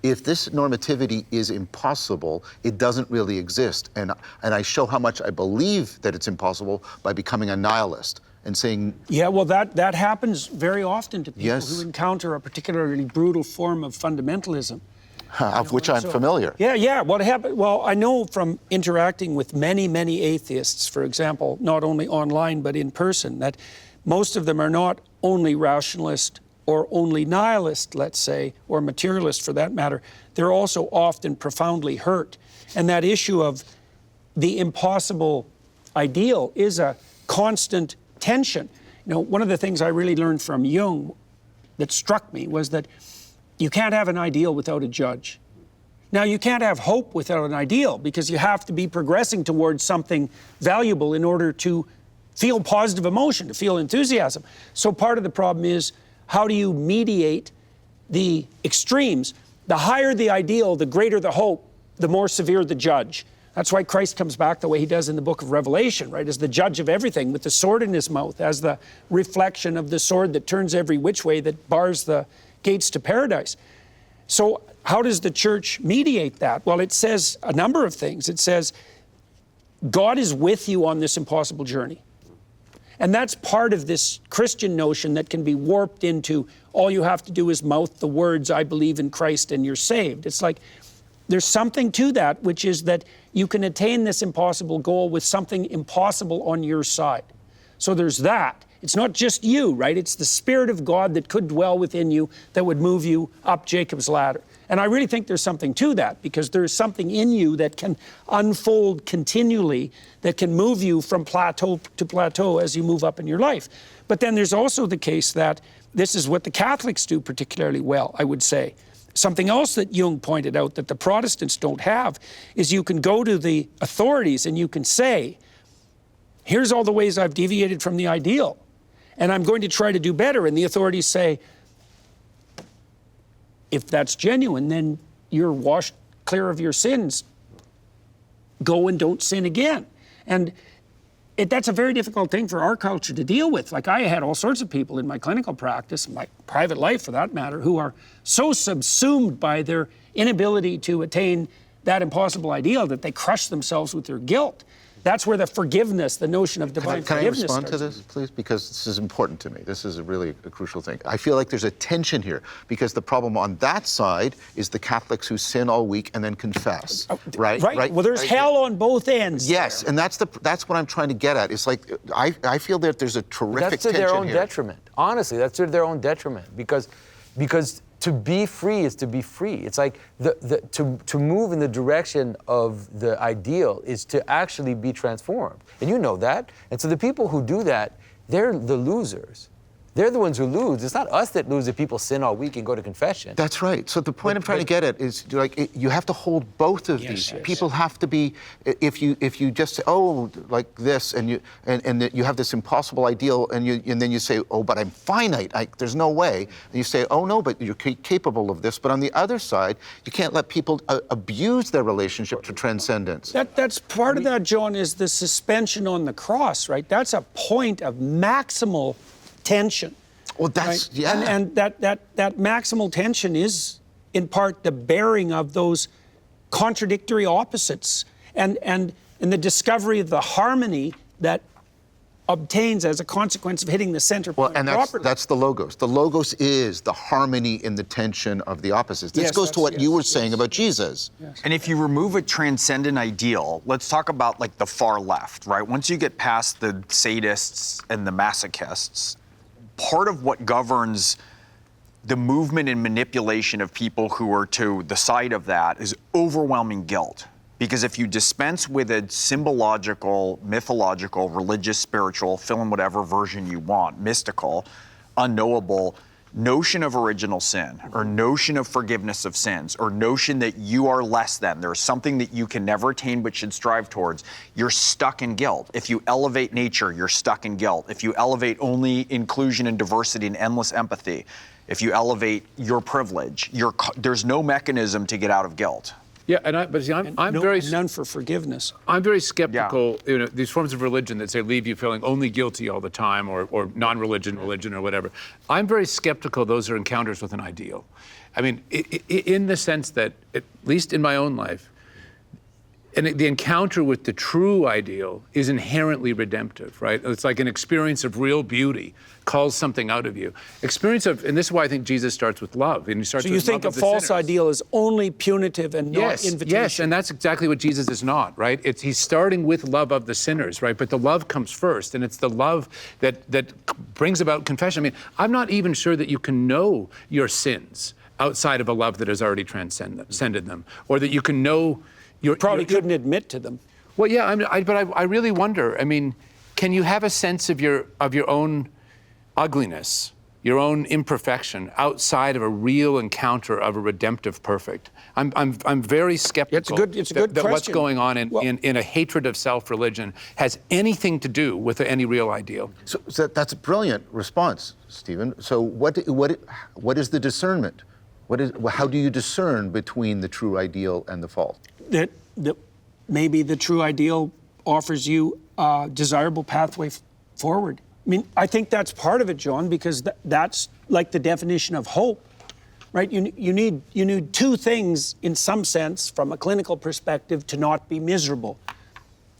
if this normativity is impossible, it doesn't really exist. And I show how much I believe that it's impossible by becoming a nihilist and saying... Yeah, well, that happens very often to people who encounter a particularly brutal form of fundamentalism. Of which I'm familiar. Yeah. What happened? Well, I know from interacting with many, many atheists, for example, not only online but in person, that most of them are not only rationalist or only nihilist, let's say, or materialist for that matter. They're also often profoundly hurt. And that issue of the impossible ideal is a constant tension. You know, one of the things I really learned from Jung that struck me was that you can't have an ideal without a judge. Now, you can't have hope without an ideal, because you have to be progressing towards something valuable in order to feel positive emotion, to feel enthusiasm. So part of the problem is, how do you mediate the extremes? The higher the ideal, the greater the hope, the more severe the judge. That's why Christ comes back the way he does in the book of Revelation, right? As the judge of everything, with the sword in his mouth, as the reflection of the sword that turns every which way, that bars the gates to paradise. So how does the church mediate that? Well, it says a number of things. It says, God is with you on this impossible journey. And that's part of this Christian notion that can be warped into, all you have to do is mouth the words, I believe in Christ, and you're saved. It's like, there's something to that, which is that you can attain this impossible goal with something impossible on your side. So there's that. It's not just you, right? It's the Spirit of God that could dwell within you that would move you up Jacob's ladder. And I really think there's something to that, because there's something in you that can unfold continually, that can move you from plateau to plateau as you move up in your life. But then there's also the case that this is what the Catholics do particularly well, I would say. Something else that Jung pointed out that the Protestants don't have is you can go to the authorities and you can say, here's all the ways I've deviated from the ideal, and I'm going to try to do better. And the authorities say, if that's genuine, then you're washed clear of your sins. Go and don't sin again. And that's a very difficult thing for our culture to deal with. Like, I had all sorts of people in my clinical practice, my private life for that matter, who are so subsumed by their inability to attain that impossible ideal that they crush themselves with their guilt. That's where the forgiveness, the notion of divine forgiveness. Can I respond to this, please? Because this is important to me. This is really a crucial thing. I feel like there's a tension here, because the problem on that side is the Catholics who sin all week and then confess, right? Well, there's hell on both ends. Yes, and that's what I'm trying to get at. It's like, I feel that there's a terrific tension here. That's to their own detriment. Honestly, that's to their own detriment, because to be free is to be free. It's like to move in the direction of the ideal is to actually be transformed. And you know that. And so the people who do that, they're the losers. They're the ones who lose. It's not us that lose if people sin all week and go to confession. That's right. So the point I'm trying to get at is, like, you have to hold both of these. Yes. People have to be. If you just say, oh, like this, and you have this impossible ideal, and then you say, oh, but I'm finite. There's no way. And you say, oh no, but you're capable of this. But on the other side, you can't let people abuse their relationship to transcendence. That's part of that, John, is the suspension on the cross, right? That's a point of maximal tension. Well, that's, right? And that maximal tension is, in part, the bearing of those contradictory opposites and the discovery of the harmony that obtains as a consequence of hitting the center point. Well, and that's the logos. The logos is the harmony in the tension of the opposites. This goes to what you were saying about Jesus. Yes. And if you remove a transcendent ideal, let's talk about, like, the far left, right? Once you get past the sadists and the masochists, part of what governs the movement and manipulation of people who are to the side of that is overwhelming guilt. Because if you dispense with a symbological, mythological, religious, spiritual, fill in whatever version you want, mystical, unknowable notion of original sin, or notion of forgiveness of sins, or notion that you are less than, there's something that you can never attain but should strive towards, you're stuck in guilt. If you elevate nature, you're stuck in guilt. If you elevate only inclusion and diversity and endless empathy, if you elevate your privilege, there's no mechanism to get out of guilt. Yeah, but see, I'm very none for forgiveness. I'm very skeptical. You know, these forms of religion that say leave you feeling only guilty all the time, or non-religion, religion, or whatever. I'm very skeptical those are encounters with an ideal. I mean, in the sense that, at least in my own life, and the encounter with the true ideal is inherently redemptive, right? It's like an experience of real beauty calls something out of you. Experience of, and this is why I think Jesus starts with love. And he starts So you with think love a of the false sinners. ideal is only punitive and not invitation? Yes, and that's exactly what Jesus is not, right? He's starting with love of the sinners, right? But the love comes first, and it's the love that brings about confession. I mean, I'm not even sure that you can know your sins outside of a love that has already transcended them, or that you can know your... Probably couldn't admit to them. Well, yeah, but I really wonder, I mean, can you have a sense of your own ugliness, your own imperfection, outside of a real encounter of a redemptive perfect? I'm very skeptical it's a good that what's question. going on in a hatred of self-religion has anything to do with any real ideal. So that's a brilliant response, Stephen. So what is the discernment? How do you discern between the true ideal and the false? That maybe the true ideal offers you a desirable pathway forward. I mean, I think that's part of it, John, because that's like the definition of hope, right? You need two things in some sense from a clinical perspective to not be miserable.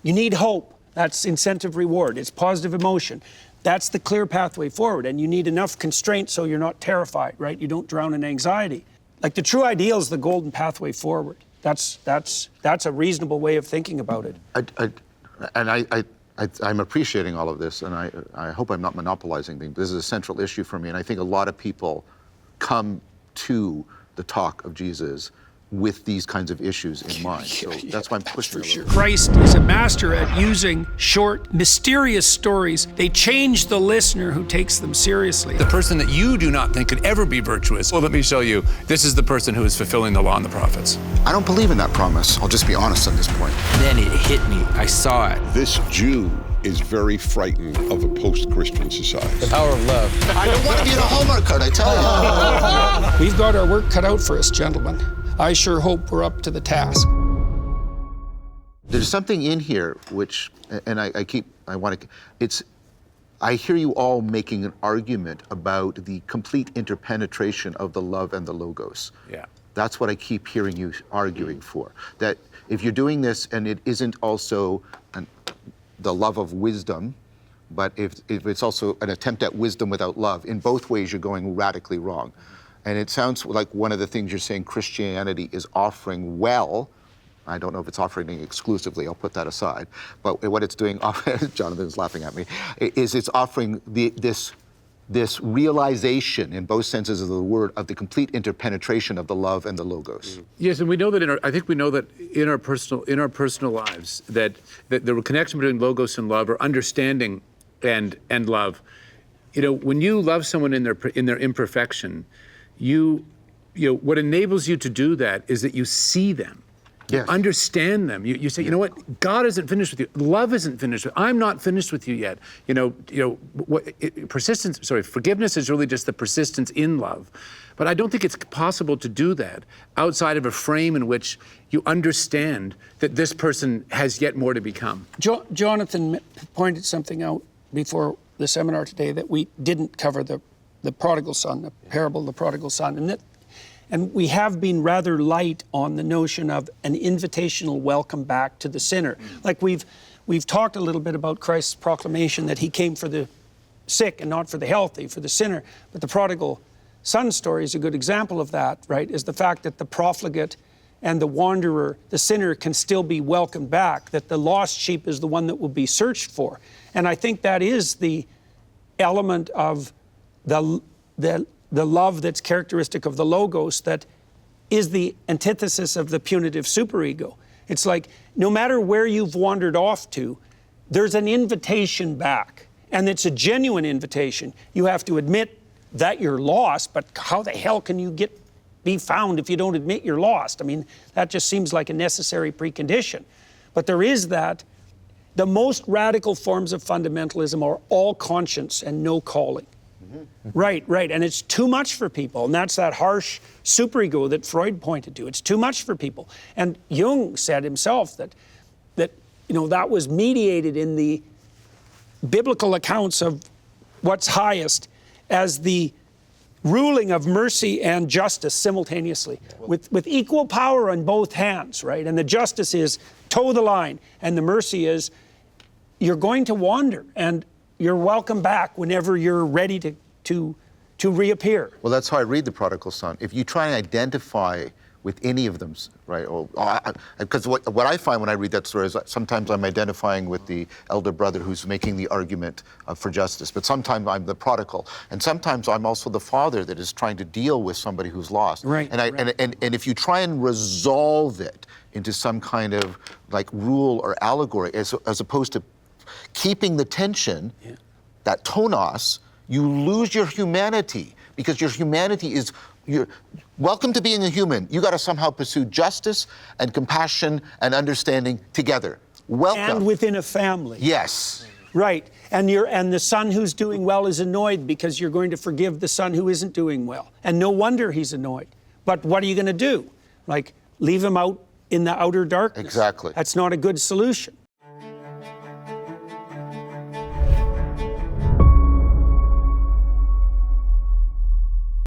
You need hope. That's incentive reward. It's positive emotion. That's the clear pathway forward. And you need enough constraint so you're not terrified, right? You don't drown in anxiety. Like the true ideal is the golden pathway forward. That's a reasonable way of thinking about it. I'm appreciating all of this, and I hope I'm not monopolizing things. This is a central issue for me, and I think a lot of people come to the talk of Jesus with these kinds of issues in mind. So that's why I'm pushing it a little bit. Christ is a master at using short, mysterious stories. They change the listener who takes them seriously. The person that you do not think could ever be virtuous, well, let me show you, this is the person who is fulfilling the law and the prophets. I don't believe in that promise. I'll just be honest on this point. Then it hit me. I saw it. This Jew is very frightened of a post-Christian society. The power of love. I don't want to be in a Hallmark card, I tell you. We've got our work cut out for us, gentlemen. I sure hope we're up to the task. There's something in here which, and I hear you all making an argument about the complete interpenetration of the love and the logos. Yeah. That's what I keep hearing you arguing for. That if you're doing this and it isn't also the love of wisdom, but if it's also an attempt at wisdom without love, in both ways you're going radically wrong. And it sounds like one of the things you're saying Christianity is offering well, I don't know if it's offering it exclusively, I'll put that aside, but what it's doing, Jonathan's laughing at me, is it's offering this realization in both senses of the word of the complete interpenetration of the love and the logos. Yes, and we know that I think we know that in our personal lives that the connection between logos and love, or understanding and love, you know, when you love someone in their imperfection, you know what enables you to do that is that you see them. Yes. You understand them. You say, you know what? God isn't finished with you. Love isn't finished. I'm not finished with you yet. Forgiveness is really just the persistence in love. But I don't think it's possible to do that outside of a frame in which you understand that this person has yet more to become. Jonathan pointed something out before the seminar today that we didn't cover, the prodigal son, the parable of the prodigal son. And we have been rather light on the notion of an invitational welcome back to the sinner. Like we've talked a little bit about Christ's proclamation that he came for the sick and not for the healthy, for the sinner. But the prodigal son story is a good example of that, right? Is the fact that the profligate and the wanderer, the sinner, can still be welcomed back, that the lost sheep is the one that will be searched for. And I think that is the element of the love that's characteristic of the logos, that is the antithesis of the punitive superego. It's like, no matter where you've wandered off to, there's an invitation back, and it's a genuine invitation. You have to admit that you're lost, but how the hell can you be found if you don't admit you're lost? I mean, that just seems like a necessary precondition. But there is that. The most radical forms of fundamentalism are all conscience and no calling. Right, right. And it's too much for people. And that's that harsh superego that Freud pointed to. It's too much for people. And Jung said himself that that was mediated in the biblical accounts of what's highest as the ruling of mercy and justice simultaneously, with equal power on both hands, right? And the justice is toe the line, and the mercy is you're going to wander, and you're welcome back whenever you're ready to reappear. Well, that's how I read the prodigal son. If you try and identify with any of them, right? Because what I find when I read that story is that sometimes I'm identifying with the elder brother who's making the argument for justice, but sometimes I'm the prodigal, and sometimes I'm also the father that is trying to deal with somebody who's lost. Right. And if you try and resolve it into some kind of like rule or allegory, as opposed to keeping the tension, that tonos, you lose your humanity, because your humanity is, you're welcome to being a human. You got to somehow pursue justice and compassion and understanding together. Welcome. And within a family. Yes. Right. And the son who's doing well is annoyed because you're going to forgive the son who isn't doing well. And no wonder he's annoyed. But what are you going to do? Like, leave him out in the outer darkness? Exactly. That's not a good solution.